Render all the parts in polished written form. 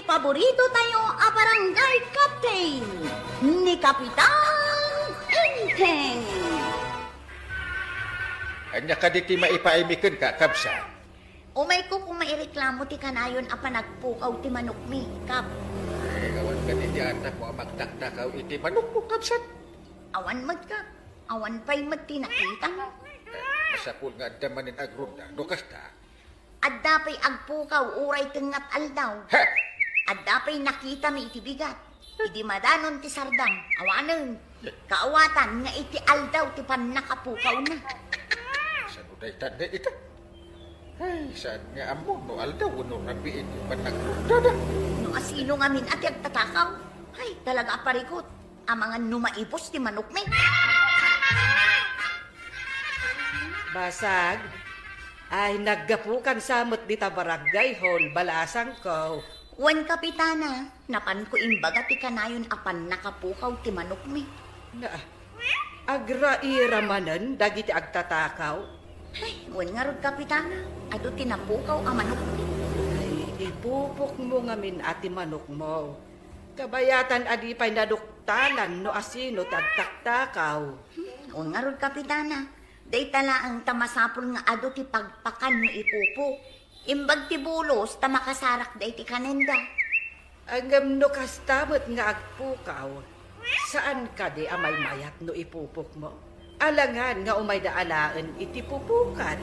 paborito tayo a barangay captain ni Kapitan Enteng. Anya ka di ti maipaimikan ka, kabsa. Umay ko kung maireklamo ti kanayon a panagpukaw ti manok mi, Kap. Awan ka di anak mo magtakdakaw iti manok mo, kabsat. Awan mag, Kap. Awan pa'y magtinakita. Masapul nga damanin agrunda, dukas ta. Adda pa'y agpukaw, uray tengat aldaw. Ha! Adda pa'y nakita mi iti bigat. Idi madanon ti sardam, awanen. Kaawatan nga iti aldaw ti panakapukaw na. Saan mo dahi tanda ita? Ay, saan nga amo, no aldaw, no rabiin yung panagrunda na. No asino nga min ati agtatakaw. Ay, talaga aparikot. Amangan numaipos ti manok mi. Basag, ay naggapukan samot di ta barangay hall, balasang ko. Wan kapitana, napan ko imbaga ti kanayon apan nakapukaw ti manok mi. Na, agraira manan, dagiti agtatakaw. Ay, wan nga rod kapitana, ado tinapukaw a manok mi. Ay, ipupok mo nga min ati manok mo. Kabayatan adi pa'y naduktalan no asino tagtaktakaw. Wan nga rod kapitana, day tala ang tamasapol nga ado ti pagpakan no ipupok. Imbag ti bulos, tamakasarak day ti kanenda. Agam no kastamot nga agpukaw, saan ka di amay mayat no ipupok mo? Alangan nga umay daalaan iti pupukan.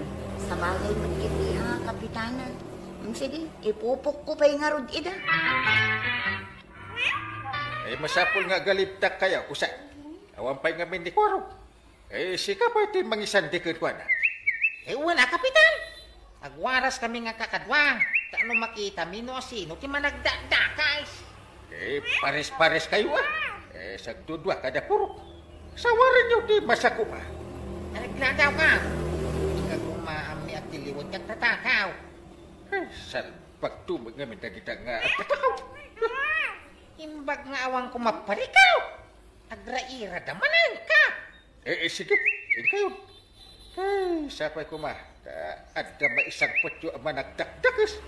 Sa bagay magkiti ha, kapitana. Sige, ipupok ko pa'y nga rod ida. Ay, masapul nga galiptak kaya, usay. Awan pa'y nga min di kwaro. Sika pa iti mangisandikid ko na. Wala, kapitan. Agwaras kami nga kakadwa. Taano makita mi no sino ti managdakdakais. Pares-pares kayo sagdudwa kada puro. Sawarin nyo di masako pa. Nagladaw ka. Ika kumaami at tiliwot kang tatakaw. Sal pagtumag nga min dagita nga at tatakaw. Imbag nga awang kumaparikaw. Agraira damanan ka. Sige, kayo. Sapay ko ma. At maisang potyo ang managdakdakas.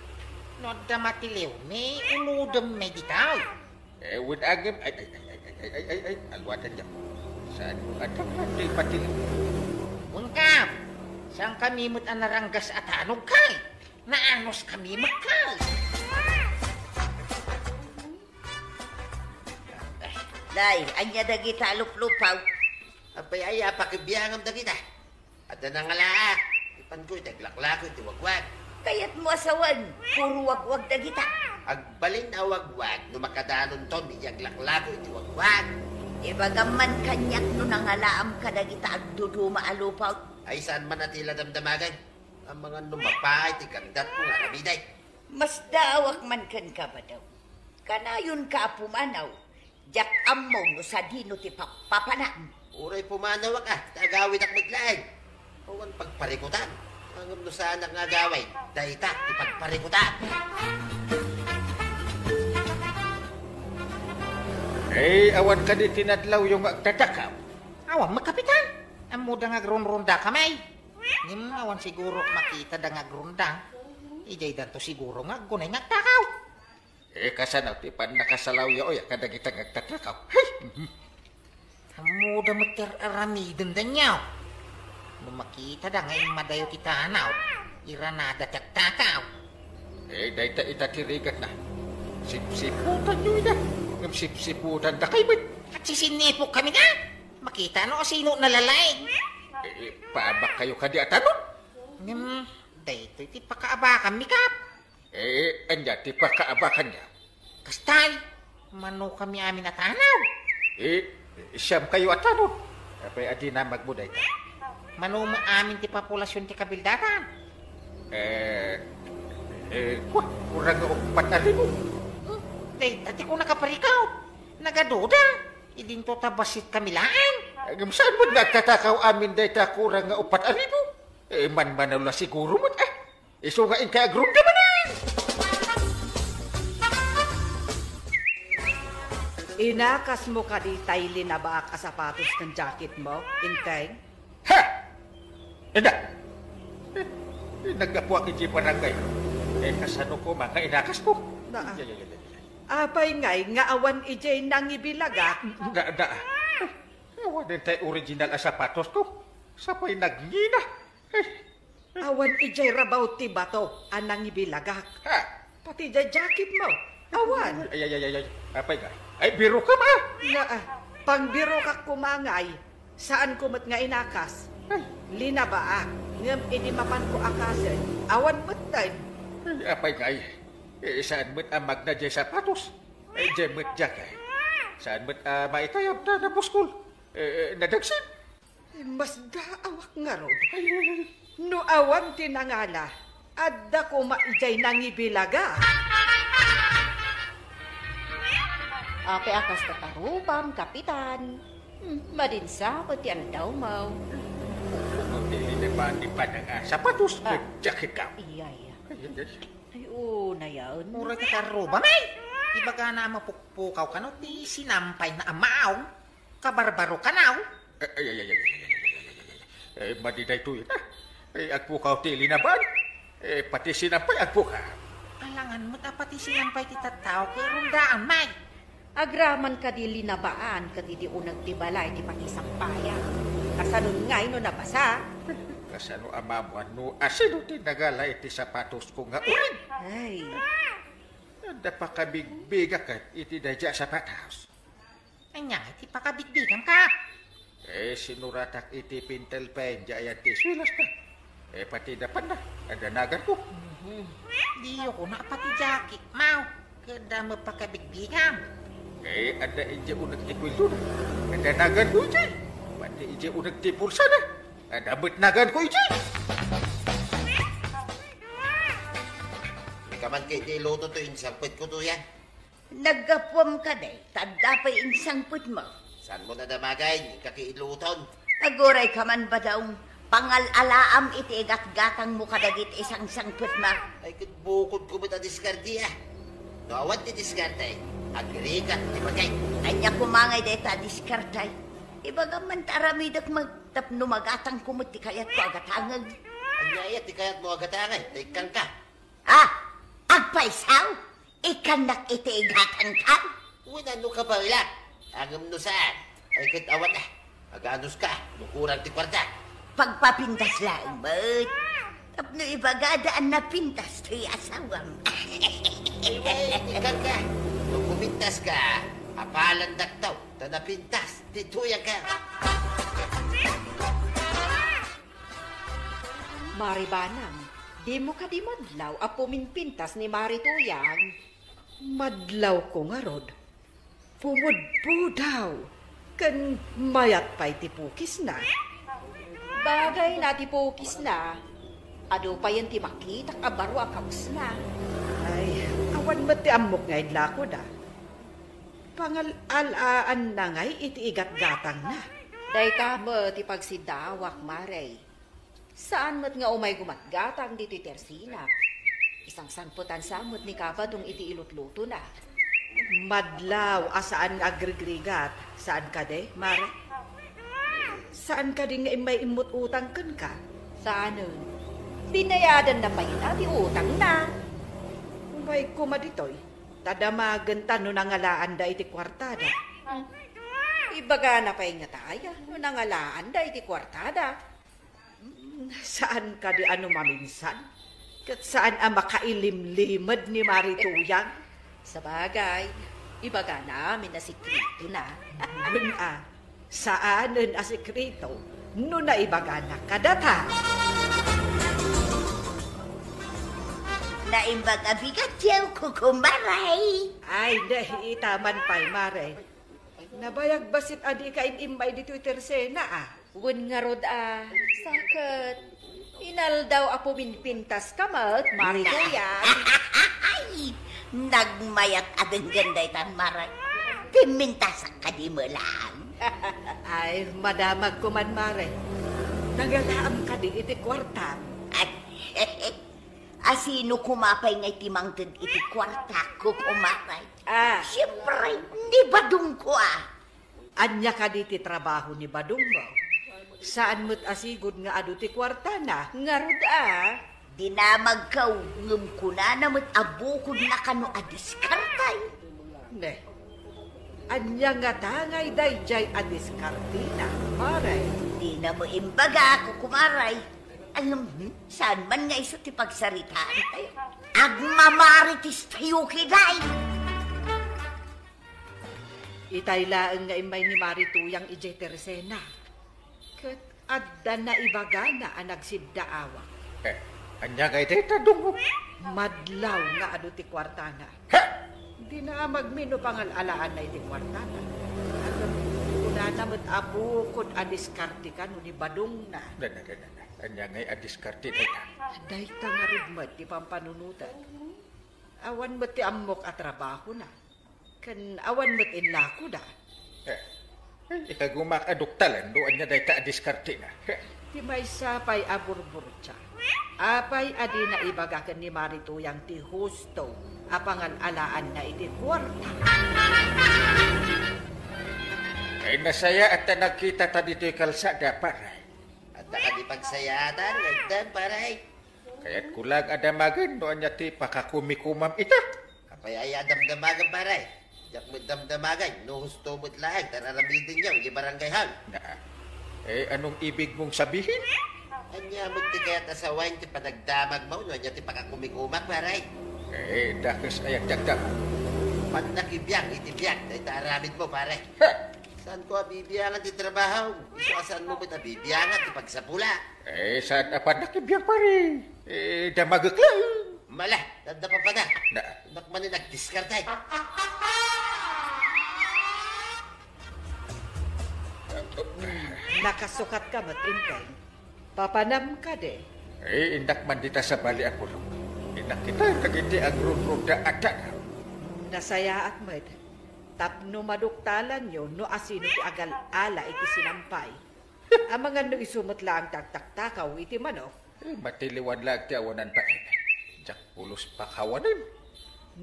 No da matiliw, may uludam may ditaw. Win agam, ay, alwatan dyan. Saan mo at di patiliw? Ungkap, saan kami mo't anaranggas at anog kay? Naanos kami magkay? Day, anya dagita luplupaw. Apay ay pakibiyangam da kita. At na nga laa. Ipan ko itaglaklako iti wagwag. Kayat mo asawan, puro wagwag dagita. Agbalin na wagwag no makadanon ton di aglaklako iti wagwag. Ibagaman kanyak no nangalaam ka dagita agduduma alupaw. Ay saan man natila damdamagan. Ang mga numapay ti kandat ko nga rabiday. Mas daawak man kan ka ba daw? Kanayon ka pumanaw. Jak amaw no sa dino ti papanan. Uray pumanawak tagawin ak maglaeng. Awan pagparikutan. Ang no sa anak nga gaway, dahita ti pagparikutan. Awan ka di tinadlaw yung agtatakaw. Awan magkapitan. Ang muda nga grunrunda kamay. Nim awan siguro makita da nga grunda. Ijay danto siguro nga gunay nga takaw. Kasanaw ti pan nakasalaw ya oya kadagitang agtatakaw. Ang muda mo teraramidan da niyaw. Nung makita da ngayon madayo ti tanaw, iranada tagtakaw. Dahita itatirigat na. Sipsiputan nyo ina. Sipsiputan da kayo. At sisinipok kami na. Makita no sino nalalaing. Paabak kayo kadi atanon. Dahito ti pakaabakan mi kap. Anya ti pakaabakan niya. Kastay, mano kami amin at tanaw. Siyam kayo atanon. Apay adi na magbuday ka. Mano mo amin ti populasyon ti kabildatan. Kurang upat na rin mo. Dati ko nakaparikaw. Nagaduda. Idinto tabasit kami laan. Saan mo nagtatakaw amin dahi ta kurang upat na rin mo? Man-manala siguro mo. Isungain ka agrong naman na. Inakas mo ka di tayli na ba ka sapatos ng jacket mo, Inteng? Ha! Ina! Nagdapuak iti barangay. Kasano ko mga inakas ko? Na. Apay ngay nga awan ijay nangibilagak. Da. Awan din tayo original ang sapatos ko. Sapay nagngina. Awan ijay rabaw ti bato ang nangibilagak. Ha? Pati jay jacket mo. Awan. Ay. Apay nga. Ay, biro ka ma. Nga pangbiro ka kumangay. Saan kumot nga inakas? Lina ba ngam inimapan ko akasen. Awan mo't tayo. Ay, apay nga. Saan mo't ang magna jay sapatos? Ay, jay mo't jak. Saan mo't maitayap na buskol? Nadagsin. Mas daawak nga rod. No awan tinangala. Adda ko maijay nangibilaga. Ape akas tatarubam, kapitan. Madinsa ko ti daw mau. Kung hindi naman di pa ng sapatos, jacket ka. Iya. Ay, na yaon. Mura ka taruba, may! Iba ka na mapukpukaw ka no, ti sinampay na amaw. Kabarbaro ka na, Ay, madiday tuyo na. Ay, agpukaw tili na ba? Pati sinampay agpukaw. Alangan mo pati sinampay ti tattaw kay rundaan, may! Agraman ka di linabaan, ka di unag ti balay, ti pakisampayan. Kasanun ngay no nabasa. Kasano amamuan no, asino tinagala iti sapatos ko nga urin. Ay, Anda pa kabigbiga ka iti dadya sapatos. Anya, iti pakabigbigan ka. Sinuratak iti pintel pen, jayan ti swilas ka. Pati dapan na, adanagan ko. Di ko na pati jacket, mau. Kada mo pakabigbigan. Ada ije unag ti kwildo na. Adanagan ko ije. Pati ije unag ti pulsa na. Adabot nagan ko ije. Kaman kay di luto to insangpit ko to yan. Nagapwam ka day, tanda pa insang put mo. Saan mo na damagay? Kakiiluton. Aguray ka man ba daw, pangal-alaam iti igat-gatang mo kadagit isang sangput mo. Ay, bukod ko ba diskardiya? No, awan ti diskarte. Agrigat, di bagay. Anya kumangay day ta diskartay. Ibaga man taramidak magtapno magatang kumuti kayat ko agatangag. Anya ti kayat mo agatangay. Taikan ka. Agpaisaw? Ikanak iti igatang ka? Ano ka ba ilan? Angam no saan? Ay, kahit awan na. Aganos ka. Nukurang ti kwarta. Pagpapintas lang, but tapno ibagadaan na pintas to'y asawam. Ikan ka. Nung pumintas ka, apalan daktaw. Tanapintas. Tituya ka. Maribanang, di mo ka di madlaw a puminpintas ni Marituyang. Madlaw ko nga rod. Pumudpo daw. Kan mayat pa'y tipukis na. Bagay na ti pukis na. Ado pa yan ti makita kabaro a kaus na. Ay, awan mati amok ngay lako da. Pangal-alaan na ngay iti igat-gatang na. Day ka mo ti pagsidawak, Maray. Saan mo't nga umay gumatgatang dito tersina? Isang sanputan samot ni kabadong iti ilutluto na. Madlaw, asaan agrigrigat? Saan ka de, Mara? Saan ka di nga may imut utang kan ka? Saan? Binayadan na pa yun ati utang na. May kumaditoy. Tadamagan ta no nangalaan da iti kwartada. Ibaga na pa yung tayo. No nangalaan da iti kwartada. Saan ka di ano maminsan? Kat saan ang makailimlimad ni Marituyang? Sa bagay, ibaga namin na sikrito na. Saan ang asikrito? No na ibaga na kadata. Naimbag abigat yaw kukumaray. Ay, dahi itaman pa'y, Mare. Nabayag basit adi ka inimbay dito tersena Wen nga rod sakit. Inal daw apo minpintas kamat, Marituyang. Ay, nagmayat adeng ganday tan maray. Pimintasak ka di mo lang. Ay, madamag ko man, Mare. Nagalaam ka di iti kwarta. Asino kumapay ngay timangtid iti kwarta ko kumapay. Siyempre, di badong ko Anya ka di ti trabaho ni Badong mo. Saan mo't asigod nga adu ti kwarta na? Nga rod Dinamag kaw, ngum ko na namit abukod na kano adiskartay. Ne, anya nga tangay dayjay a diskartina, maray. Di na mo imbaga ako kumaray. Alam mo, saan man nga iso ti pagsaritaan tayo. Agmamaritis tayo kiday. Itaylaan nga imay ni Marituyang ije Teresena. Kat adda na ibaga na ang nagsidaawa. Anya kay dayta dungo. Madlaw nga ado ti kwartana. Ha! Di na magmino pangalalaan na iti kwartana. Alam, una naman abukod a diskarte ka no ni Badong na. Anya ngay adiskarte dayta. Dayta nga rugmat ti pampanunutan. Awan mo ti amok at trabaho na. Kan awan mo't inlako da. Ikagumak aduktalan doon niya dayta adiskarte na. Ti may sapay aburburcha. Apay adi na ibagakan ni Marituyang ti husto apangalalaan na iti kwarta. Ay nasaya at nagkita ta dito'y kalsada paray. At nakadipagsayatan, nagdan paray. Kaya't kulag adamagan doon niya ti pakakumikumam ita. Kapay ay adamdamagan paray. Yak mo damdamagan, no husto mo't laang, tararamidin niyo, yung barangay hang. Anong ibig mong sabihin? Anya mo ti kaya't asawain ti panagdamag mo, no anya ti pakakumikumak paray. Dakas ayat jagdam. Pat nakibiyang, itibiyang, dahil taaramid mo paray. Saan ko abibiyangan ti trabaho? Iso asan mo ba't abibiyangan ti pagsapula? Saan apan nakibiyang pare? Damagak lang. Mala, tanda pa pa na. Na. Nakman nagdiskartay. Nakasukat ka mat intay. Papanam ka de. Indak man dita sa bali ako lang. Indak kita kagiti ang run-runda ada. Nasaya at mat. Tapno maduktalan nyo no asino ti agal-ala iti sinampay. Ang mga no isumot lang tagtaktakaw iti manok. Matiliwan lang ti awanan pa. Jak pulos pa kawanin.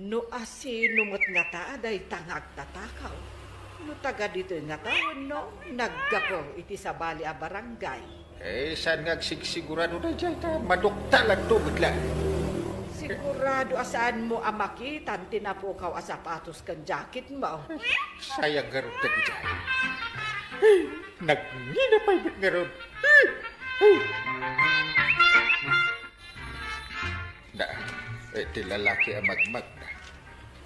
No asino mo't nga taaday tangag tatakaw. No taga dito nga taon no, naggapong iti sa bali a barangay. Saan nga sigurado na dyan ta? Maduktalan to bigla. Sigurado asaan mo ang makitan tinapukaw a sapatos kan jacket mo. Sayang garot na dyan. Nagninapay bit garot. Na, ti lalaki ang magmag na.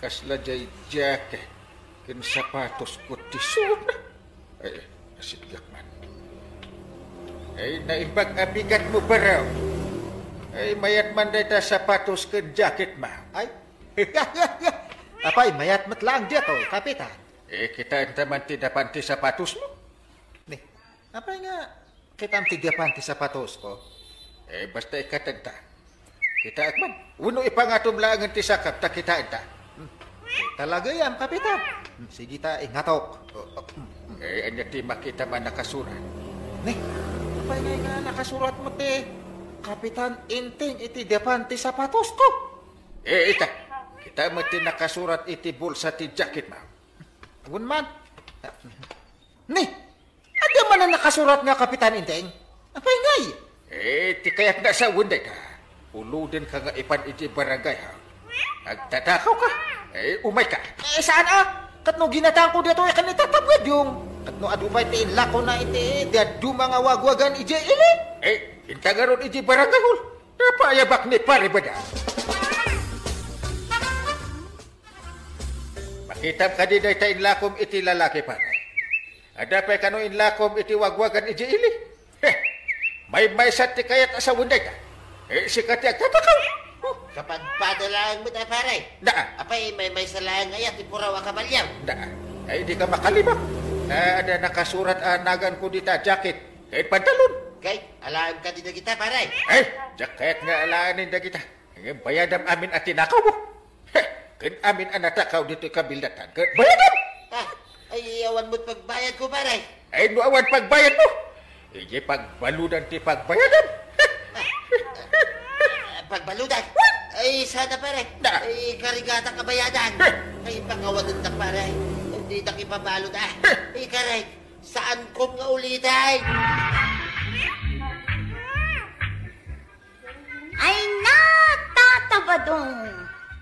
Kasla jay jacket. Kin sapatos ko tisod na. Nasidgak man. Naibag abigat mo ba raw? Mayat man day ta sapatos kin jacket ma. Ay, apay, mayat mat lang dito, kapitan. Kita taman ti dapan ti sapatos mo. Ni, apay nga, kita ang tigapan ti sapatos ko. Basta ikatagta. Kita at man. Uno ipangatom lang ang ti sakap ta kita ita. Talaga yan, kapitan. Sige ta, ingatok. Anya ti makita man nakasurat. Ni, apay nga nakasurat mo ti, kapitan inting iti depan ti sapatos ko. Ita. Kita mo ti nakasurat iti bulsa ti jacket ma. Agun man. Ni, ada man na nakasurat nga kapitan inting? Apay ngay? Ti kaya't nga sa wunday ka. Uludin ka nga ipan iti barangay ha. Nagtatakaw ka. Umay ka. Saan Katno ginatang ko dito kan itatabwid yung. Katno adumay ti inlako na iti. Di adu mga wagwagan ije ili. Intagaron iti barangay hul. Napayabak ni pare bada. Makitab ka di day ta inlakom iti lalaki pare. Ada pa kano inlakom iti wagwagan ije ili. May sat ti kayat asa wunday ka. Sikat yak tatakaw. Kapag padalaan mo tayo pare. Da. Apay may salayang ngayat, ipuraw ang kabalyaw. Da. Di ka makalibak. Ada nakasurat anagan ko dita jacket. Kahit pantalon. Kay, alam ka din na kita pare. Jacket nga alaanin na kita. Bayadam amin at tinakaw mo. Kan amin ang natakaw dito kabildatan. Bayadam! Ay, awan mo't pagbayad ko pare. Nuawan pagbayad mo. Ije pagbaludan ti pagbayadam. Pagbaludan? Ay, sana pare. Ay, karigata kabayadan. Ay, pangawanan na pare. Hindi na kipabalod Ay, karay. Saan ko nga ulitin? Ay natatabadong.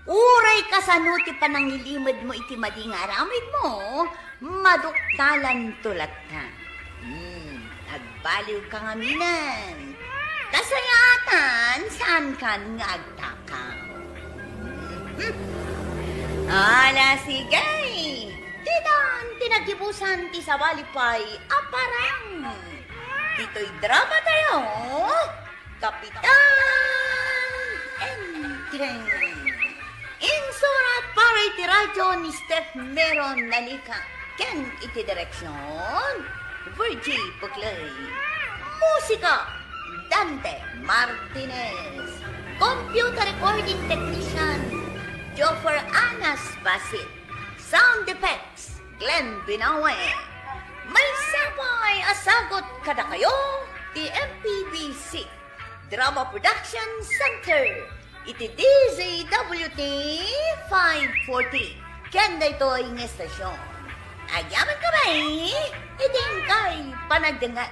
Uray kasanuti pa nang ilimad mo iti madingaramid mo, maduktalan tulat ka. Nagbaliw ka nga minan. Kasayatan, saan ka nga agtakaw? Ala, sige. Titan, tinagibusan ti sa balipay, aparang. Dito'y drama tayo. Kapitan Enteng. Insurat para iti radyo ni Steph Meron nalika. Ken iti direksyon, Virgie Puklay. Musika, Dante Martinez. Computer recording technician, Joffer Anas Basit. Sound effects, Glenn Binawe. May sapay asagot kada kayo, ti MPBC Drama Production Center. Iti DZWT 540. Kenda ito'y ng estasyon. Ayaman ka ba iting kay panagdangat.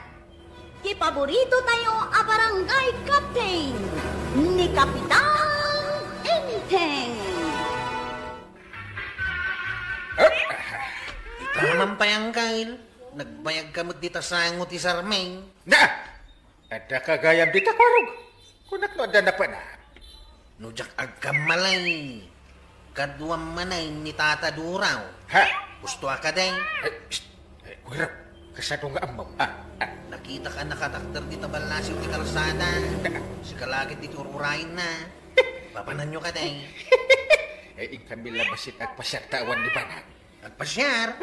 Ti paborito tayo a barangay captain ni Kapitan Enteng. Itaman pa yung kail. Nagbayag kamot dita sa angot ti Sarmeng. Na! Ada kagayam di takwarog. Kunak no ada na pa na. Nujak agkamalay. Kaduam manay ni Tata Duraw. Ha? Gusto ka day. Kurap. Kasadong nga amaw. Nakita ka nakatakter dita balasyo ti kalsada. Si kalakit dito ururain na. Papanan nyo ka day. Ing kami labasit at pasyartawan ni Banang. Agpasyar?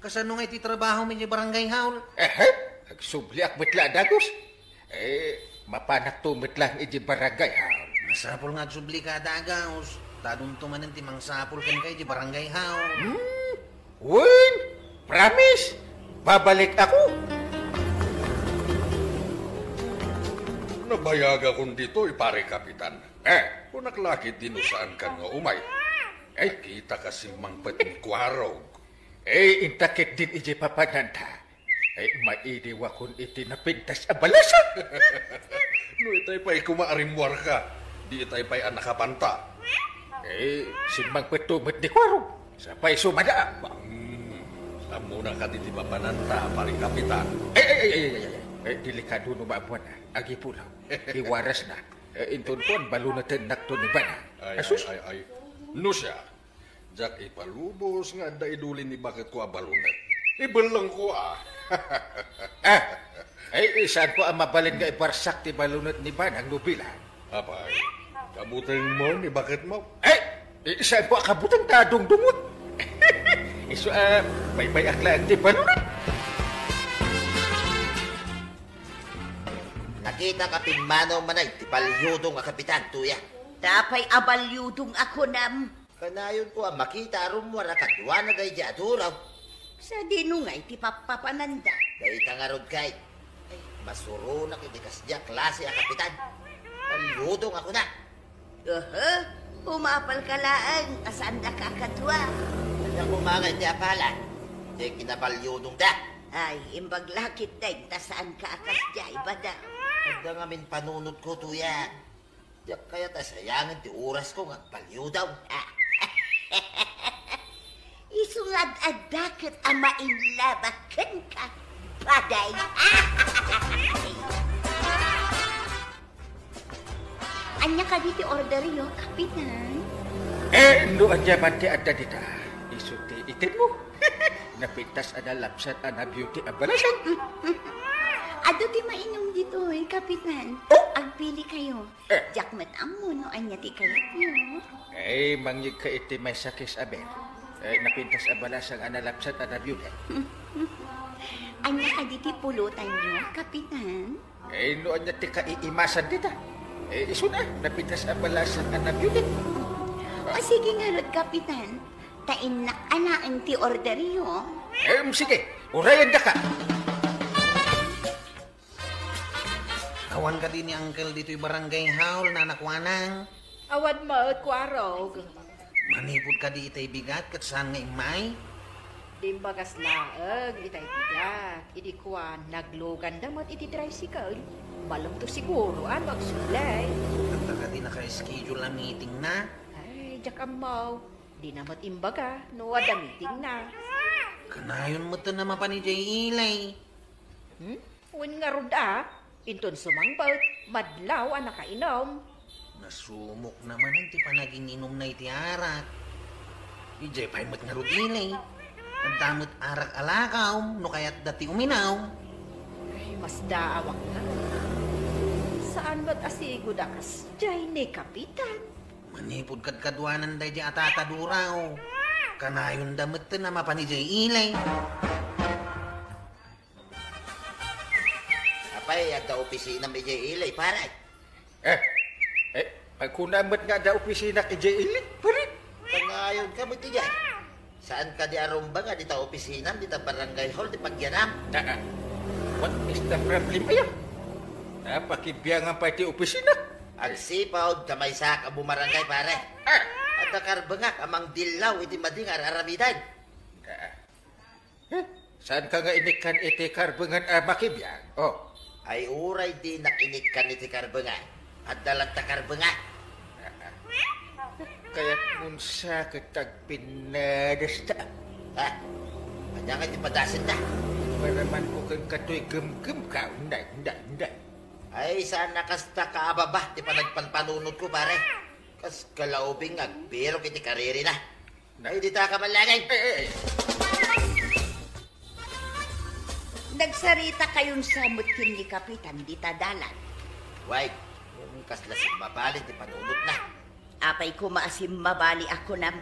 Kasano nga iti trabaho mi ni Barangay Haul? Agsubli ak metla dagos. Mapanak to metlang iji barangay haul. Masapol nga agsubli ka dagaos. Tadong tumanan ti mangsapol kan kay di Barangay Haul. Win! Promise! Babalik ako. Nabayag akong dito, pare kapitan. Kung naklakit din saan ka nga umay. Ay, kita kasi mangpet ni Kwarog. Intakit din iji papananta. Maidiwa kun iti napintas abalasa. No, itay pa'y kumaarimwar ka. Di itay pa'y anakapanta. Simang petumit ni Kwarog. Sapay sumada. Amuna ka diti papananta, pare kapitan. Delikado no maabuan na. Agi pulaw. Iwaras na. Inton po ang balunatin nakto ni Bana. Ay. No siya. Jak ipalubos nga daidulin ni bakit ko abalunet. Ibalang ko Saan ko ang mabalin nga ibarsak ti balunat ni Bana ang nubila? Apay, kabutang mo ni bakit mo? Saan ko ang kabutang tadong dumot? May aklaan ti balunat. Nakita ka pinmanaw manay, ti palyudong nga kapitan, tuya. Tapay abalyudong ako nam. Kanayon ko makita rumwara kadwa na day di aduraw. Sa dinungay ti papapananda. Day tangarod kay. Masuro na kitikas diya klase a kapitan. Palyudong ako na. Umapal ka laan. Asaan na kakatwa? Kanya kumangay ti apalan. Di kinapalyudong da. Ay, imbaglakit day. Tasaan ka akas diya, ibada. Handa nga min panunod ko, tuya. Diyak kaya tasayangin ti oras ko nga palyudaw. Isungad adakit ang mainlabakan ka, baday. Anya ka diti order yo, kapitan? No anya mati adda dita. Isuti itin mo. Napintas ada lapsat ana beauty abalasan. Ado ti mainom dito kapitan. Agpili kayo. Jakmet amo no anya ti kayat nyo. Mangyig ka iti may sakis aben. Napintas abalasang analapsat ana beauty. Anya ka diti pulutan nyo, kapitan? No anya ti kaiimasan dita. Iso na, napintas abalasang ana beauty. O sige nga rod, kapitan. Tainak anaan ti order yo. Sige, urayan da ka. Awan ka din ni Uncle dito'y Barangay Haul na nakwanang. Awan mo, Kwarog. Manipod ka di itay bigat kat saan nga imay? Dimbagas laag, itay bigat. Idi kwan, naglogan damot iti tricycle. Malam to siguro, magsulay. Nagta ka di naka-schedule na meeting na. Ay, jak amaw. Di namat imbaga, no ada meeting na. Kanayon mo to naman pa ni Jay Ilay. Wen nga ruda, inton sumangbaut, madlaw ang nakainom. Nasumok naman ang ti pa naging inom na iti arak. Ijay pa nga rod Ilay. Ang damot arak alakaw, no kaya't dati uminaw. Ay, mas daawak na. Saan ba't asigo da kas jay ni kapitan? Manipod kad kadwanan day di atataduraw. Kanayon damit to naman pa ni Jay Ilay. Apay, at opisina may Jay Ilay, pare. Pagkunamot nga da opisina kay J.L. Parit. Pangayon ka mo iti dyan. Saan ka di arumba nga, di ta opisina, di ta barangay hall, di pagyanam. What is the problem ayo? Napakibiyangan pa iti opisina. Ang sipaw, kamay sa ka bumarangay, pare. At nakarbangak, amang dilaw, iti mading araramidan. Saan ka nga inikan iti karbangan makibiyang? Oh, Ay uray di nakinig ka ni ti karbangan. At dalat ta karbangan. kaya unsa kitag pinadasta. Ha? Kanya nga di padasin na. Paraman ko kang katoy gem-gem ka. Unday. Ay, sana kasta kaababa, di pa nagpanpanunod ko, pare. Kas kalaubing agbiro kiti kariri na. Ay, di ta ka malangay. Nagsarita kayon sa mutkin ni Kapitan di tadalan. Wait, yung kaslasing mabalin, di panunod na. Apay ko maasim mabali ako nam.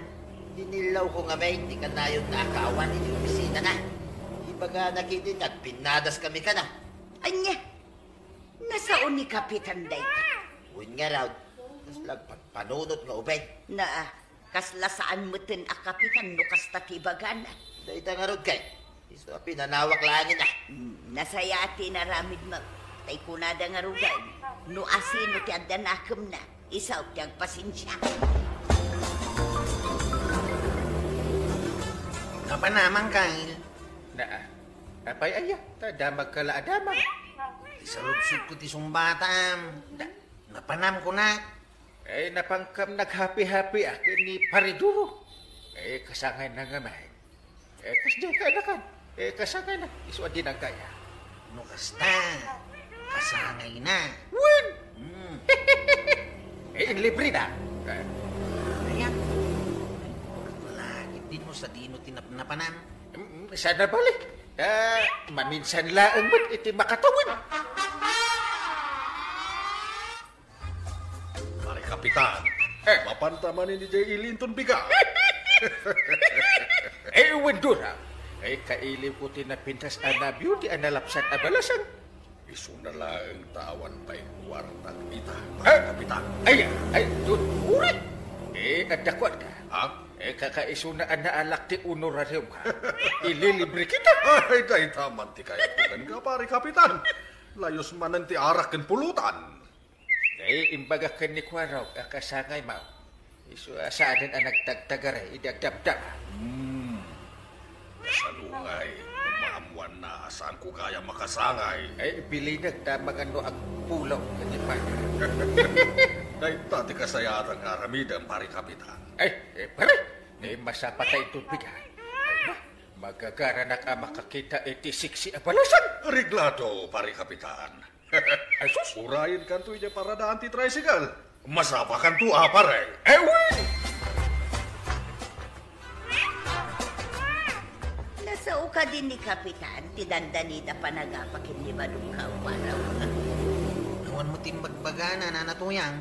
Dinilaw ko nga may, di ka na yung nakaawan, hindi opisina na. Ibaga nakitin, nagpinadas kami ka na. Anya, nasaon ni Kapitan day ka? Uwin nga raw, tas panunod nga ubay. Na, kasla saan mutin a Kapitan no kasta tibagana. Dahita nga rod kay, iso pinanawak langin na. Nasaya ati naramid mo. Tay kunada nga rugay. No asino ti adanakem na. Isaw ti agpasensya. Napanamang Kyle. Apay aya, tadamag kala adamag. Isaludsud ko ti sumbatam. Napanam ko na. Napangkam naghapi-hapi akin ni Pariduro. Kasangay na nga may. Kasdi ka na kan. Kasangay na. Isuan din ang kaya. No kasta. Kasangay na. Win! Libre na. Ayan. Lagi din mo sa dino tinapnapanan. Sana balik. Maminsan laang mo't iti makatawin. Pare Kapitan, mapantaman ni Jay Ilinton biga. Wendura. Kailiw ko tinapintas anabyo di analapsan abalasan. Isu na lang tawan pa'y kwartang ita, Pare Kapitan. Dun, urat. Kadakwat ka. Ha? Kakaiso na anaalak ti honorarium ka. Ililibre kita. Ay, dahi taman ti kaya bukan ka, Pare Kapitan. Layos manan ti arak ken pulutan. Imbaga ka ni Kwaraw, kasangay mo. Iso saanin ang nagtagtagare, idagdabdab. Kasalungay, umaamuan na saan ko kaya makasangay. Bili nagdamang ano ang pulaw kanipan. Dahi tati kasayatang aramidang, Pare Kapitan. Pare, masapatay tubigan. Magagara na ka makakita iti siksi abalasan. Reglado, Pare Kapitan. Ay sus! Urayin kanto iya para daan ti tricycle. Masapa kanto pare. Ewan! Nasao ka din ni Kapitan, ti dandanida panagapakin ni Badungkaw Waraw. Nawan mo timbagbagana na natuyang.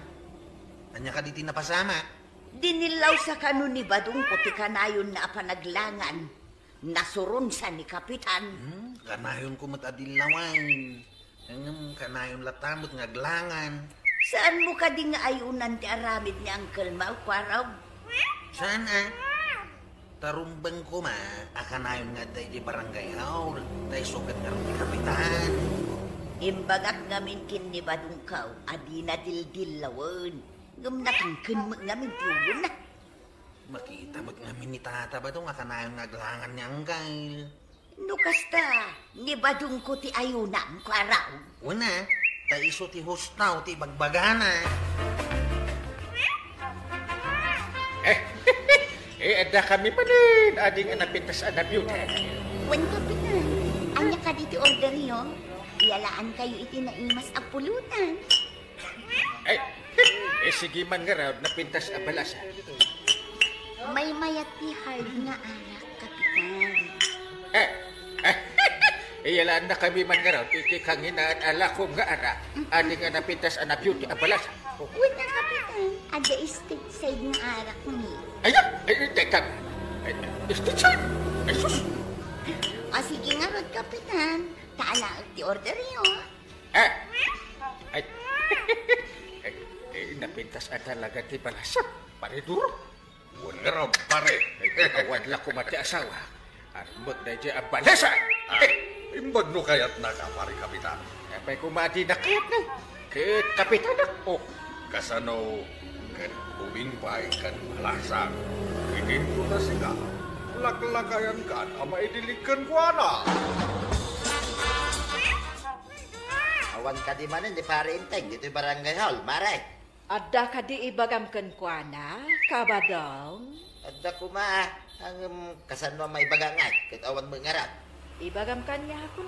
Anya ka di tinapasama. Dinilaw sa kanu ni Badung ko ti kanayon na panaglangan. Nasurun sa ni Kapitan. Kanayon ko matadilawan. Kanayon latamot ngaglangan. Saan mo ka di nga ayunan ti aramid ni Uncle Mau Kwaraw? Sana. Tarumbang ko akanayon nga day di barangay hall. Day sugat nga rin ni Kapitan. Imbagak ngamin kin ni Badungkaw, adi na dildilawon. Gamnakangkin mo ngamin tiulon na. Makita mo't ngamin ni tata ba itong akanayon ngaglangan ni Anggal. No kasta, ni Badung ko ti ayunan Kwaraw. Una, taiso ti hustaw ti bagbagana. Ada kami pa rin. Ading napintas na beauty. Wan kapitan, anya ka dito order yo. Iyalaan kayo iti na imas ang pulutan. Ay, sige man nga raw, napintas a balasa. May mayat ti hard nga anak, kapitan. Iyalaan na kami man nga raw, ikikanginaan ala ko nga ara. Ading nga napintas na beauty a balasa. Wan na kapitan, ada state side nga arak ni. Teka. State side? Ay, sus. O sige nga rod, kapitan. Taala ti order yo. Ay, napintas at talaga ti balasa. Pare duro. Wala raw, pare. Kawan la ko mati asawa. Armot na dyan ang balasa. Imbag no kaya't naka, pare kapitan. Apay kumati na kayat na. Kaya kapitan na. Kasano, kan umimpay kan malasa. Ikinto na sila. Laklakayan kan, ama idilikan ko na. Awan ka di manin, di pare inteng. Dito'y barangay hall, maray. Adda ka di ibagam kan kuana, kabadong. Adda ko ma, ang kasanwa may bagangay. Kat awan mo ngarap. Ibagam kanya kun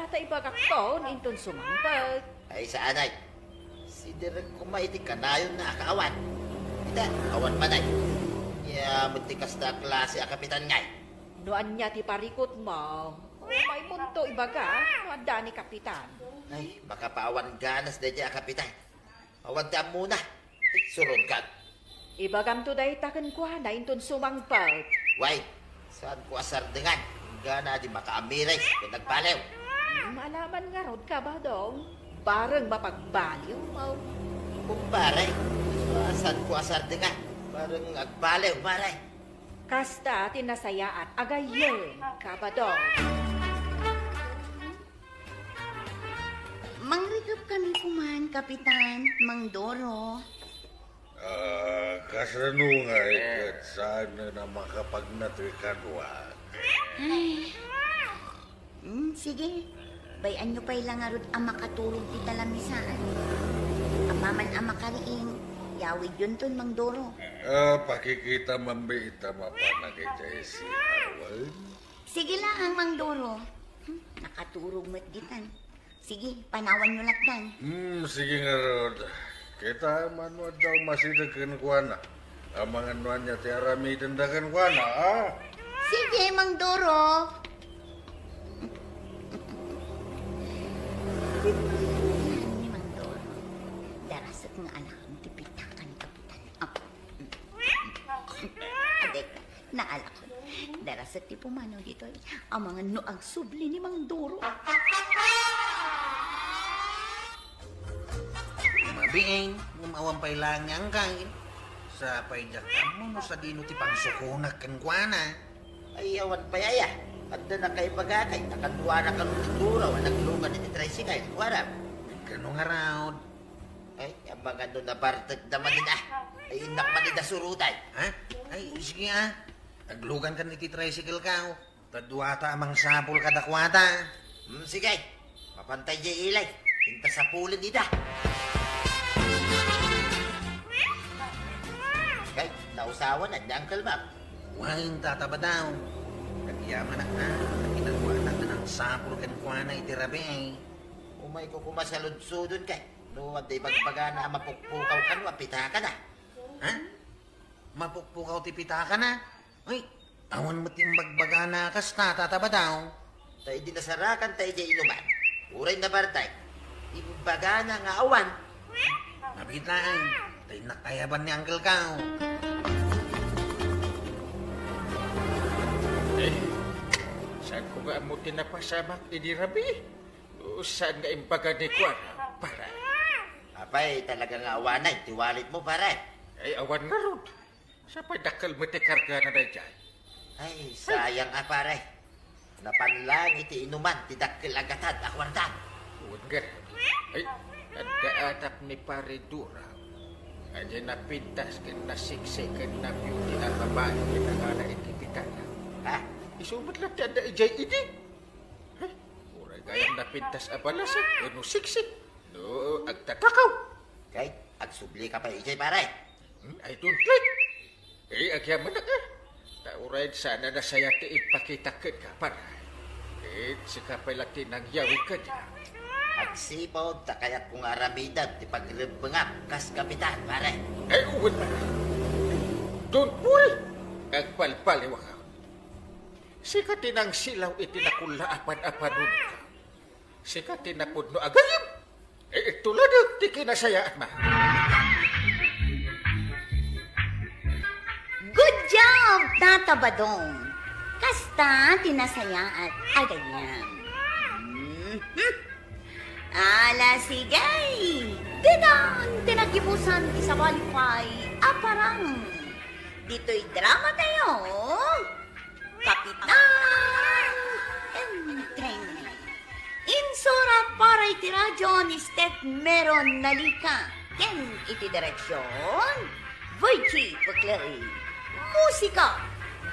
ta ibagak kon inton sumampag. Ay sa anay. Si direk ko ma iti kanayon na akaawan. Ita, awan manay. Ya, matikas na klase a kapitan ngay. Noan niya ti parikot mo. May punto ibaga, adda ni kapitan. Ay, baka paawan ganas na dyan a kapitan. Awan ta muna. Ay, surod ka. Ibagam to day taken kuana inton sumampag. Way, saan ko asar dengan? Gana di makaamiray. Kung nagpalew. Malaman nga rod kabadong. Bareng mapagbaliw mo. Kumpare, saan ko asar dengan? Parang agpalew, maray. Kasta tinasayaan agayon kabadong. Mangrigap kami kuman, kapitan. Mang Doro. Kasano nga ikat sana na makapagnatwikadwa. Ay. Sige. Bayan nyo pa'y lang arod ang makatulog ti talamisaan. Amaman ang makariing. Yawid yun ton, Mang Doro. Pakikita mambiita mapanagay si Arwan. Sige lang, Mang Doro. Nakaturog mo't gitan. Sige, panawan nyo lakdan. Sige nga Rod. Kita manwa daw masidagan ko na. Ang mga nuan niya ti arami dandagan ko na, Sige, Mang Doro. Yan ni Mang Doro. Darasat nga anak ang tipitakan, kapitan. Adek, naala ko. Darasat ti pumanaw dito. Ang mga noang subli ni Mang Doro. Mabiing, ngumawan pa'y lang ang kain. Sa pa'y mo no sa dino ti pangsukunak kan kuana. Ay, awan pa yaya. Adda na kay bagakay. Nakadwa na kanong tituraw. Naglungan iti tricycle. Warap. Gano nga raw. Ay, ang mga doon na bartag naman din Ay, inak man din na surutay. Ha? Ay, sige Naglugan ka niti tricycle ka. Tadwata amang sapul kadakwata. Sige. Mapantay di ilay. Hinta sa pulin ida. Kay, nausawan na. Uncle Map. Wain tataba daw. Nagyaman na Kinagawa na ng sapul kan kuana itirabe Umay ko kumasalud-sudon kay. No, at ibagbaga na mapukpukaw ka no, apita ka na. Ha? Mapukpukaw ti pita ka na? Ay, awan mo timbagbaga na kasta tataba daw. Tayo di nasarakan tayo di inuman. Uray na bartay. Imbaga na nga awan. Mabitaan. Tayo nakayaban ni Uncle Kao. Saan ko nga mo tinapasamak ni Rabi? Saan nga imbaga ni Kuan? Para. Apay, talaga nga awanay. Tiwalit mo, pare. Ay, awan nga ron. Sa padakal mo ti karga na dyan. Ay, sayang pare. Napanlang iti inuman, tidakil agatad, akwartan. Huwag nga. Ay, nagkaatap ni Pare Dura. Ayan na pintas kan nasiksikan na beauty ang babae na nga ikipitan. Ha? Isumat lang tiyan na ijay ini. Ay, uray gayang napintas abalasa. Ano siksik? No, agtatakaw. Kay, agsubli ka pa ijay, pare. I don't like. Agyaman na ka. Tauray sana na saya ti ipakitakan ka, paray. Sikapay lati nang yawi ka niya. Agsipaw, takayat kong aramidan, ti pagribengap, kas kapitan, pare. Uwan na. Doon po'y agpalpaliwa ka. Sikatin ang silaw itinakula-apan-apanon ka. Sikatin na pudno agayim. Tulad ang ti kinasayaan ma. Good job, Tata Badong. Kasta tinasaya at agayam. Ala sigay. Didan tinagibusan ti sa walipay aparang. Dito'y drama tayo. Kapitan Enteng. Insura para iti radyo ni Steph Meron Nalika. Ken iti direksyon. Voichi Puklay. Musika,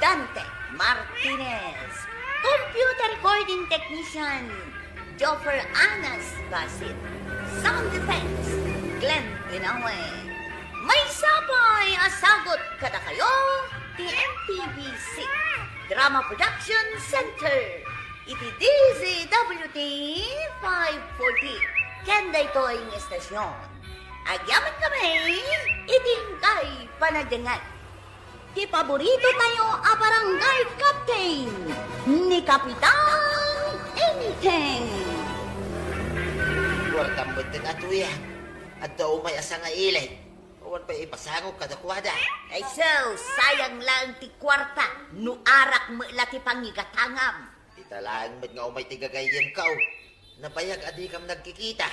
Dante Martinez. Computer recording technician, Joffer Anas Basit. Sound effects, Glenn Pinawe. May sapay asagot kada kayo, TMPBC. Drama Production Center. Iti DZWT 540. Kenda ito ang estasyon. Agyaman kami, iting kay panagdangan. Di paborito tayo a barangay captain ni Kapitan Anything. Huwag butin ato yan. At daw may asa nga ilay. Huwag pa ipasangog kadakwada. Ay so, sayang lang ti kwarta, no arak mo lati pangigatangam. Italaan mo't nga umay tigagayim ka o. Napayag adi kam nagkikita.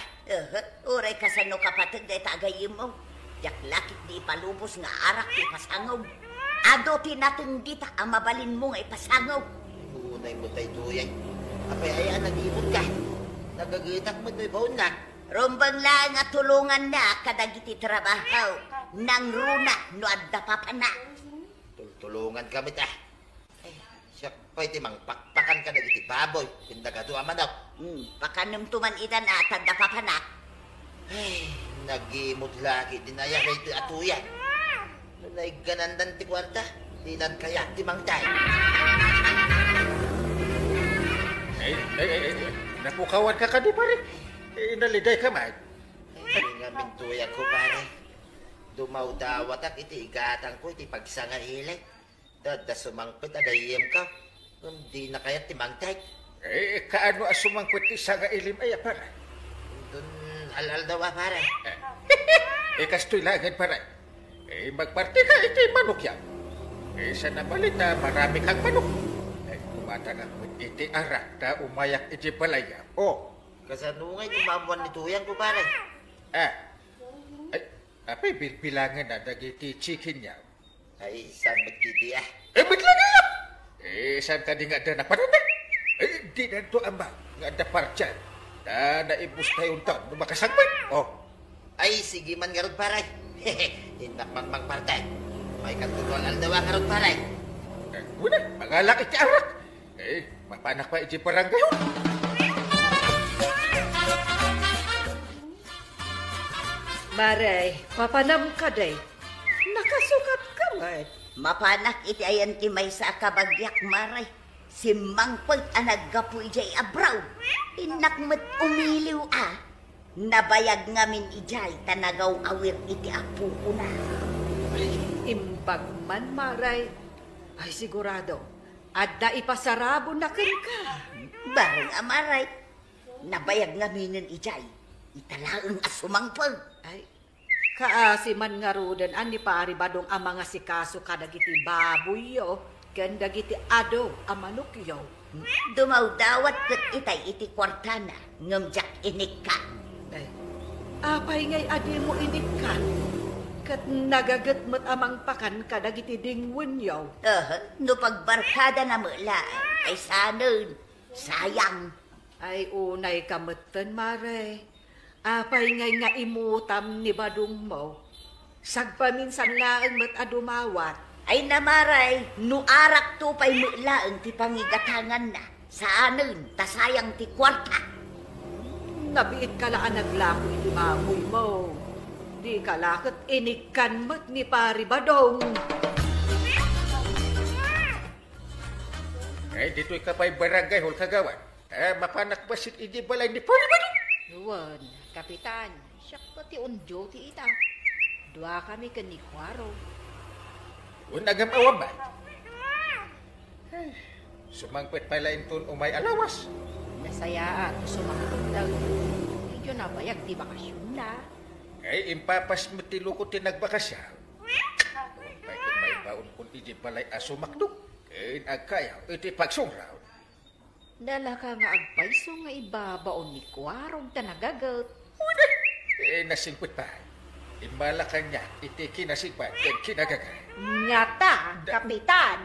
Uray ka sa no kapatid na itagayim mo. Yak lakit di palubos nga arak ti pasangog. Ado tinatundita ang mabalin mo nga ipasangog. Unay mo tayo tuyay. Apay ayaan nag-ibot ka. Nagagitak mo to'y baon na. Rumbang lang nga tulungan na kadagiti trabaho. Nang runa no adda papana. Tulungan kami ta. Siya pwede mang pakpakan ka nagiti baboy. Pindagato aman daw. Pakanam tuman itan at adda papana. Nag-imot lagi dinaya kay ito atuyan. Nunay ganandan ti kwarta. Dinan kaya ti mangtay. Napukawan ka di pare. Naliday ka man. Nga mintuyan ko pare. Dumaw dawat ak iti igatang ko iti pagsanga ilay. Dada sumangpit agayim ka. Hindi na kaya ti mangtay. Kaano asumangpit ti sanga ilim ay pare? Dun halal daw pare. Kastoy langit pare. Magparti ka iti manok yan. Sa nabalita marami kang manok. Kumatangak mo iti arak na umayak iti palaya. Kasanungay umamuan ni tuyan ko pare. Apay bilangan na nagiti chicken niya. Ay, saan magkiti ah? Ba't lang yan? Saan ka di nga na naparana? Di na ito amba. Nga da partyan. Na naibus tayong taon. Numakasangman. Ay, sige man garod paray. Hindak mang partay. May katutuan aldawa garod paray. Una, mangalak iti arak. Mapanak pa iti parang gayon. Maray, papanam ka day. Nakasukat ka man. Mapanak iti ayan ti may sa kabagyak maray. Si Mangpag anaggapu ijay abraw. Inakmet umiliw Nabayag ngamin ijay tanagaw awir iti apu una. Imbag man, Maray. Ay sigurado, adda ipasarabo na ken ka. Barang amaray. Nabayag ngaminan ijay. Italaang asumangpag. Ay, kaasi man nga rudan ani pari badong ang mga sikaso kadagiti baboy yo, ken dagiti ado ang manok yo. Dumaw dawat ket itay iti kwartana ngamjak inik ka. Ay, apay ngay adi mo inikan. Kat nagagat mo't amang pakan kadagiti dingwen yo. No pagbarkada na mula ay sanon, sayang. Ay unay kamutan, Mare. Apay ngay nga imutam ni badong mo. Sagpaminsan laang mo't adumawat. Ay namaray, nuarak to pa'y mulaang ti pangigatangan na. Saanon, tasayang ti kwarta. Nabiit ka laan naglako iti mamoy mo. Di ka lakot inikan mo't ni pari badong. Ay, dito'y kapay barangay hol kagawan. Mapanak basit iji balay ni Parimadong. Yuwan, kapitan, siya pati on duty ita. Dua kami kanikwaro. Unagam awam ba? Sumangpit pala intun umay alawas. Nasayaan, sumangkutag. Medyo nabayag di bakasyon na. Ay, impapas matiluko tinagbakasya. Umpay kung may baon kung iji balay asumakdok. Kain agkayaw, iti pagsungraw. Dala ka nga agpaiso nga ibabaon ni kwarong tanagagat. Nasingpit pa. Imala ka niya, iti kinasingpat, ken kinagagay. Ngata, kapitan.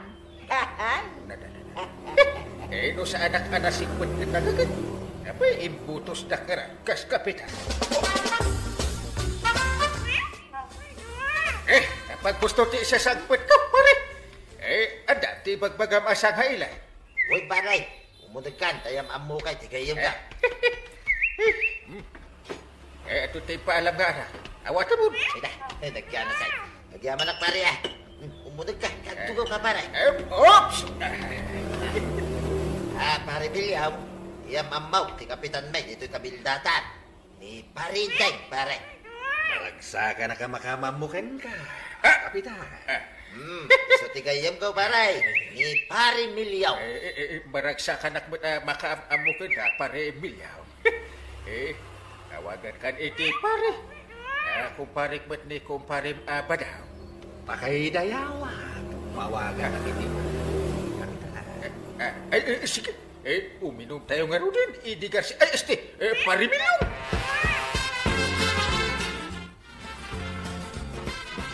No sa anak-anak singpit kinagagay. Abay, imbutos na kara, kas kapitan. Kapag gusto ti isa sangpit ka, pare. Ada, ti bagbagam asang hailay. Uy, paray. Umunod kan, tayam amukay, tigayim ka. Ito tayo paalam nga na. Awata mo. Ida, nagyan na sa'yo. Nagyaman na pare ah. Umunod ka, katugaw ka pare. Oops! Pare Bilyaw, iyam amaw, ti Kapitan May, dito'y kabildatan. Ni Parinday, pare. Maragsa ka na kamakamamukan ka. Kapitan. So tigayam ka pare, ni Pare Milyaw. Maragsa ka na makaamukin ka, pare Emilyaw. Tawagan kan iti pare. Kumparik mat ni kumparim Badaw. Pakay dayawan. Mawagan ang iti. Kapitan. Sige. Uminom tayo nga rin din. Idigar si... pare Milyaw.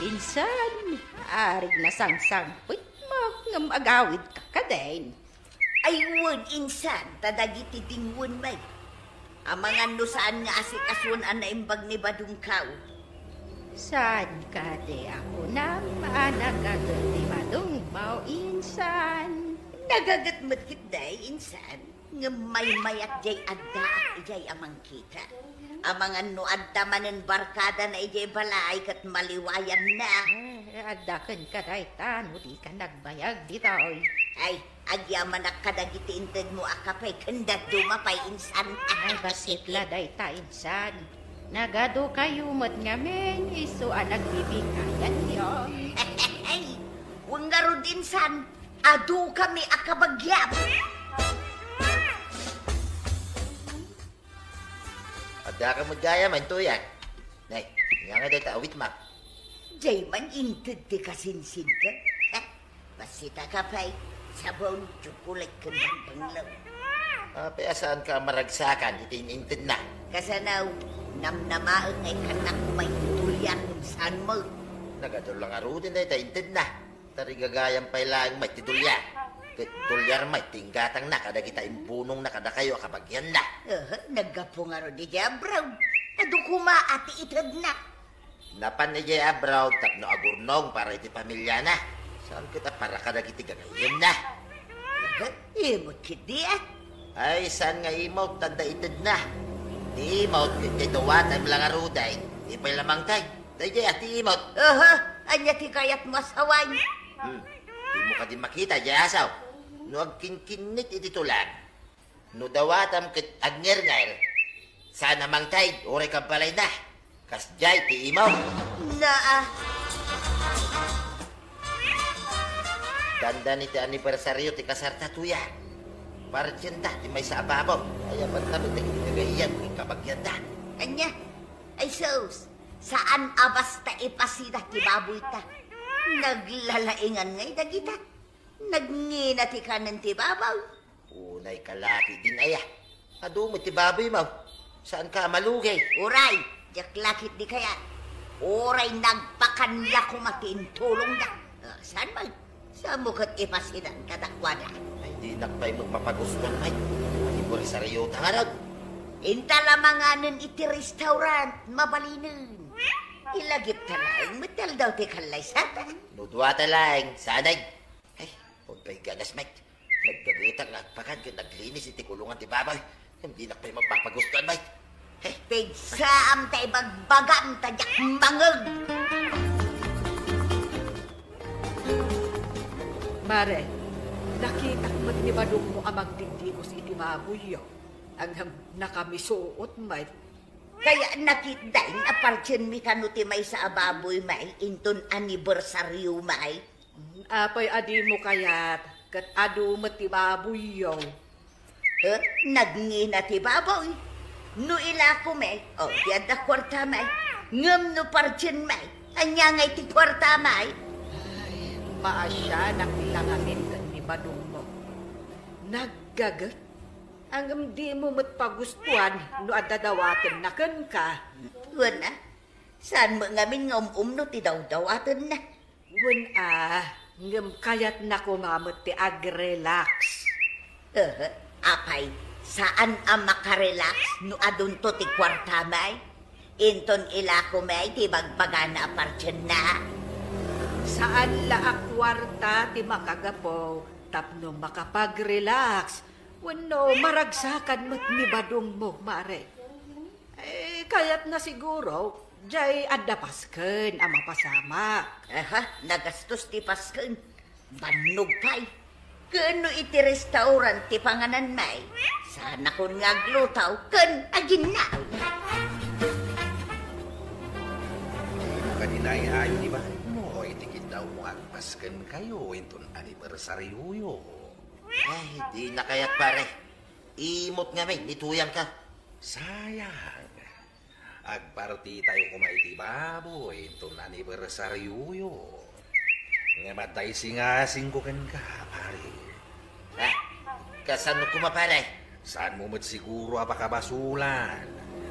Insan, arig na sangsangpit mo, ngam agawid ka kadain. Ayun, insan, tadagiti dingwon may. Amangan no saan nga asikaswan na imbag ni Badungkaw. Saan ka de ako na maanagagat ni Badong mau insan? Nagagat matkit day, insan. Nga may mayat jay adda at ijay amang kita. Amangan no adda manen barkada na ijay balay kat maliwayan na. Adakan ka day tano, di ka nagbayag dito. Ay, agyaman na kadagiti inted mo akapay kandat dumapay insan. Ay, basit la day ta insan. Nagado kayo mat ngamen, iso anag bibigayan yon. Ay, huwag nga ron insan. Adu kami akabagyap. Ada ka magaya man to yan. Nay, nga nga dahil awit ma. Jay man inted di kasinsin ka. Basita ka pa'y sabon tsukulit ka ng panglaw. Saan ka maragsakan, itin-intin na. Kasanaw, namnamaang ay kanak may tulyan kung saan mo. Nagadol lang arudin dahil taintin na. Tarigagayang pa'y laing may tidulya. Tulyar may tinggatang na kada kita imbunong na kada kayo kabagyan na. Naggapo nga ron di Jabraw. Ado kuma ati itad na. Napan ni Jaya Brown tapno agurnong para iti pamilya na. Saan kita para kada kiti gagayin na. Imot kiti Ay, saan nga imot tanda itad na. Di imot kiti tuwat ay mga ruday. Di pa'y lamang tay. Day Jaya ti imot. Anya ti kayat masaway. Di mo ka di makita Jaya asaw. No agkinkinit iti tulan. No dawatam kit agnger-nger. Sana mang tay, ore ka balay na. Kasjay ti imaw. Dandan iti anibersaryo ti kasarta tuya. Parjenta ti may sa ababaw. Kaya pantalo ti kagayan ti kabagyan na. Anya, ay sos, saan abas ta ipasida ti baboy ta? Naglalaingan ngay dagita. Nagngina ti kanan ti babaw. Unay kalaki din aya. Ado mo ti baboy mo. Saan ka malugay? Uray, jaklakit di kaya. Uray nagpakanla kumatiin tulong na. Saan man? Sa mukat ipasidan kadakwada. Ay di nakpay magpapaguston may. Maniburi sa riyo tangarag. Intalamanganan iti restaurant, mabalinin. Ilagip talaing, matal daw ti kalay sata. Nudwa talaing, sanay. Ay, huwag pa'y ganas, mate. Nagdabutang nagpakan kung naglinis iti kulungan ti baboy. Hindi nakpay magpapagustuhan, mate. Pigsaam tayo bagbagam tadyak mangag. Mare, nakita mo't ni Badong mo amang digdigos iti baboy yo. Ang nakamisuot may. Kaya nakitdain apartyan mi kanuti may sa ababoy may inton anibersaryo may. Apay adi mo kayat kat adu ti baboy yo. Nagngina ti baboy. No ila ko may, diada kwarta may. Ngam no partyan may. Anya ngay ti kwarta may. Ay, maasya nakilangamin ka ni Badong mo. Naggagat. Ang di mo matpagustuhan no adadawatin na kan ka. Wala. Saan mo ngamin nga no ti daw-dawatan na. Ngam kayat na kumamot ti ag-relax. Apay, saan ang makarelax no adun to ti kwarta may? Inton ila ko may ti bagbagana apartyan na. Saan la akwarta ti makagapo tapno makapag-relax. Wano maragsakan mo't ni Badong mo, mare. Kayat na siguro, jay adapasken ang mapasama. Nagastos ti pasken. Banog pay. Kano iti restaurant ti panganan may? Sana kun ngaglutaw, ken agin na. Kadinay-ayo ni bahay mo, itikit daw mo agpasken kayo inton anibersaryo yo. Ay, di na kaya't pare. Imot nga may, nituyang ka. Sayang. Agparti tayo kumaiti baboy inton anibersaryo yo. Nga matay singasing ko kan ka, pare. Kasano kuma pare? Saan mo mat siguro apakabasulan?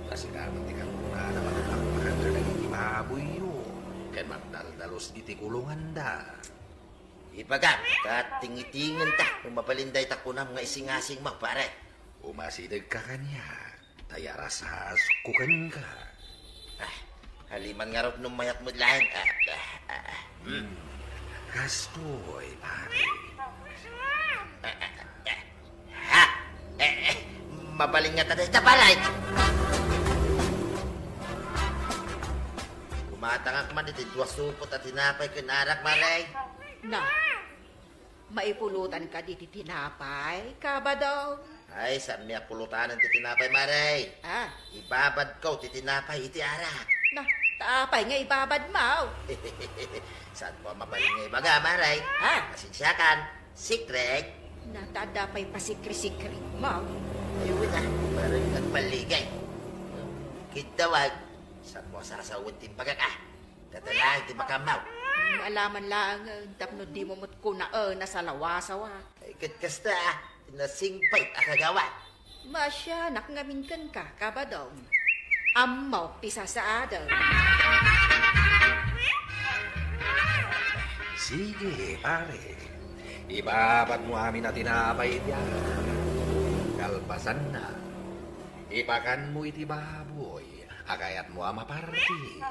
Kasi naman di ka muna naman ang makagalang iti baboy yo. Kan magdaldalos iti kulungan da. Ipagam, katingitingan ta, umapalinday ta ko na mga isingasing mo, pare. Umasidag ka kanya, tayarasas kukan ka. Haliman nga rin nung mayat mo lahat. Kastoy, pare. Mabaling nga taday tabalay. Kumatang man iti dua supot at tinapay kinarak, maray. Na, maipulutan ka di tinapay, ka ba daw? Ay, saan niya pulutanan ti tinapay, maray? Ibabad ko ti tinapay iti arak. Na, tapay nga ibabad mo. Saan mo mabaling nga ibaga, maray? Kasinsyakan, secret. Natadapay pa sikri-sikri mo. Ayun na, parang nagpaligay. Kitawag, saan mo sasawad timpaga ka? Tatalaan ti makamaw. Alaman lang, tapno di mo mo't kuna nasa lawasawa. Ay, kasta, nasingpay akagawa. Masya, nakngaminkan ka, kabadong. Amaw, pisa sa adaw. Sige, pare. Ibabat mo amin na tinapay diyan. Kalpasan na. Ipakan mo iti baboy. Agayat mo ama party.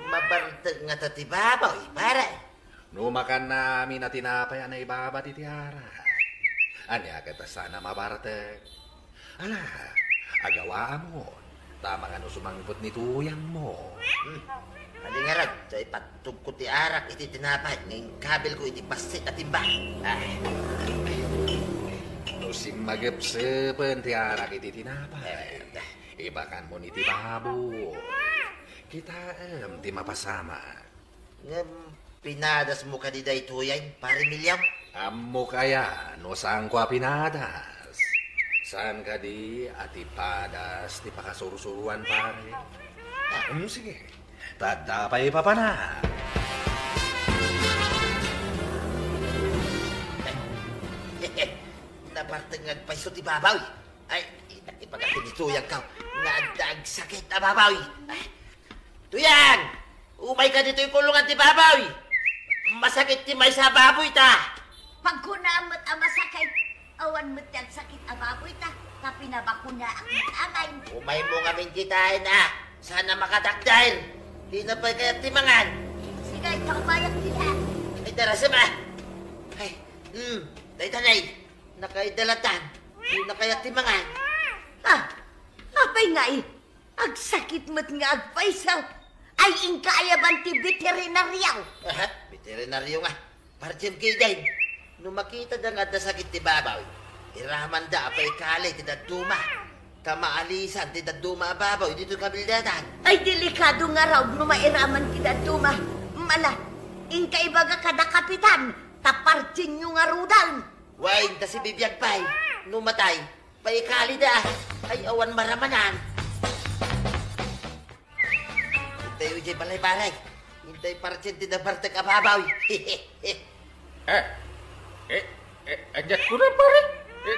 Mabartag nga tatibabaw, pare. Numakan namin na tinapay na ibabat iti ara. Anya kita sana mabartag. Ala, agawa mo. Tama nga no sumangpot ni tuyang mo. Halingarag, sa ipatug ko ti arak iti tinapay. Ngayong kabil ko iti pasit at timba. No simagapsapan ti arak iti tinapay. Ibakan mo ni ti baboy. Kita ti mapasama. Pinadas mo ka di day tuyay, pare Milyam? Amo kaya, no saan ko pinadas? Saan ka di at ipadas ti pakasurusuruan pare? Sige, tadapay pa pa na. Nabartangag pa iso ti babaw. Ay, ipagatin ni tuyang ka. Nga dag sakit na babaw. Tuyang! Umay ka dito yung kulungan ti babaw. Masakit ti may sa baboy ta. Pagkunamot ang masakit, awan mo't ang sakit ang baboy ta. Kapinabakuna ang matangay. Umay mo ngamin kitain sana makadakdahil. Di na pa kaya timangan. Sige, ikaw bayak nila. Ay, darasama. Ay, tanay. Nakaidalatan. Di na kaya timangan. Apay nga agsakit mo't nga agpaisaw. Ay ingkayaban ti veterinaryaw. Veterinaryo nga. Para tiyem kidain. Nung makita da nga da sakit ti babaw, Iraman da pa ikali tidak duma. Kamaalisan tidak duma ababaw dito kabildatan. Ay, delikado nga raw no mairaman kita tuma. Mala, ingkay baga kada kapitan, tapartin nyo nga rudal. Wain ta si bibiyag pay. Numatay. Paikali da. Ay awan maramanan. Hintay ujay balay-balay. Hintay partin tidak bartek ababaw. Anjat ko na pare.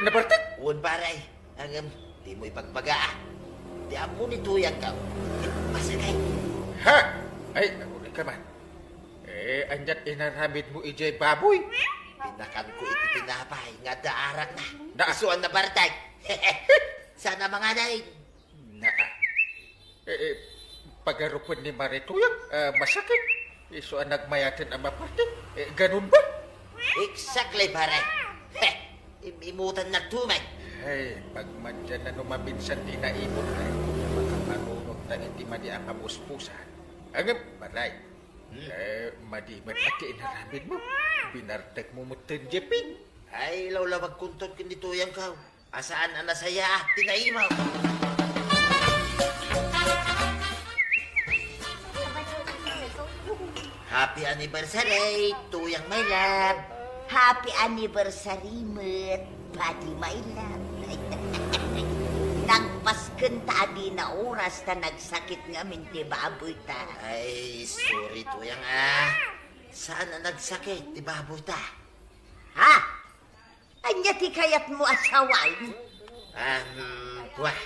Nabartik. Uwan paray. Ang di mo ipagbaga. Di amo ni tuyang ka. Pasagay. Ha? Ay, uli ka man. Anjat inaramid mo ijay baboy. Pinakan ko iti pinapay nga daarak na. Da. Isuan na bartay. Sana mga daig. Na. Pagarupan ni Marituyang, masakit. Iso ang nagmayatin ang maparte. Ganun ba? Exactly, pare. Imutan na tumay. Ay, pag mandyan na numabinsan di na imot ay makapanunod na hindi madi ang kamuspusan. Ang balay. Madimat at inaramid mo. Binartag mo mutin jepin. Ay, lawlawag kuntot kini tuyang ka. Asaan ang nasaya at tinaimaw. Happy anniversary, tuyang my love. Happy anniversary, Mat. Buddy, my love. Nagpasken ta di na oras ta nagsakit nga minti baboy ta. Ay, sorry tuyang Saan na nagsakit, di baboy ta? Ha? Anya ti kayat mo asawan? Wah.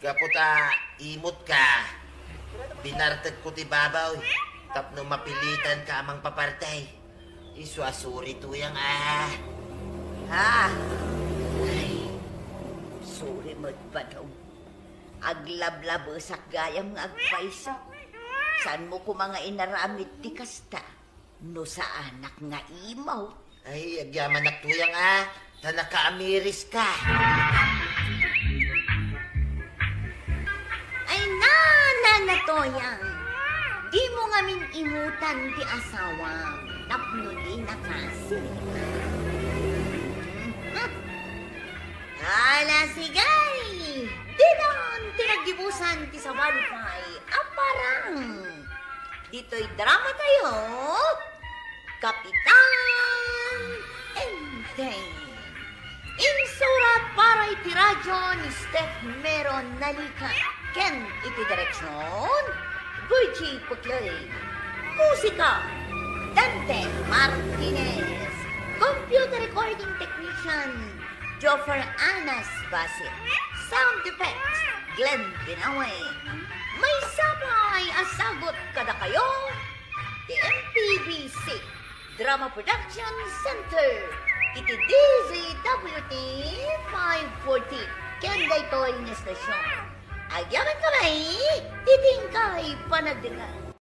Gaputa, imot ka. Binartag ko ti babaw. Tapno mapilitan ka amang papartay. Iswasuri tuyang Ha? Ay, sorry magpadaw. Aglablabo sak gayam nga agpaysa. Saan mo ko mga inaramid ti kasta? No sa anak nga imaw. Ay, agyaman na tuyang na naka-amiris ka. Ay, na toyang. Di mo nga min imutan ti asawa. Tapno di nakasita. Ala sigay! Di naman tinagdibusan ti sa walipay. Aparang! Dito'y drama tayo. Kapitan Enteng. Insurat para iti radyo ni Steph Meron Nalika. Ken iti direksyon. Virgie Pucloy. Musika. Dante Martinez. Computer recording technician. Joffer Anas Basit. Sound effects. Glenn Binawe. May sabay asagot kada kayo. The MPBC Drama Production Center. Iti DZWT 540. Kenda ito'y na stasyon. Agyaman kamay, titingkay panagdingan.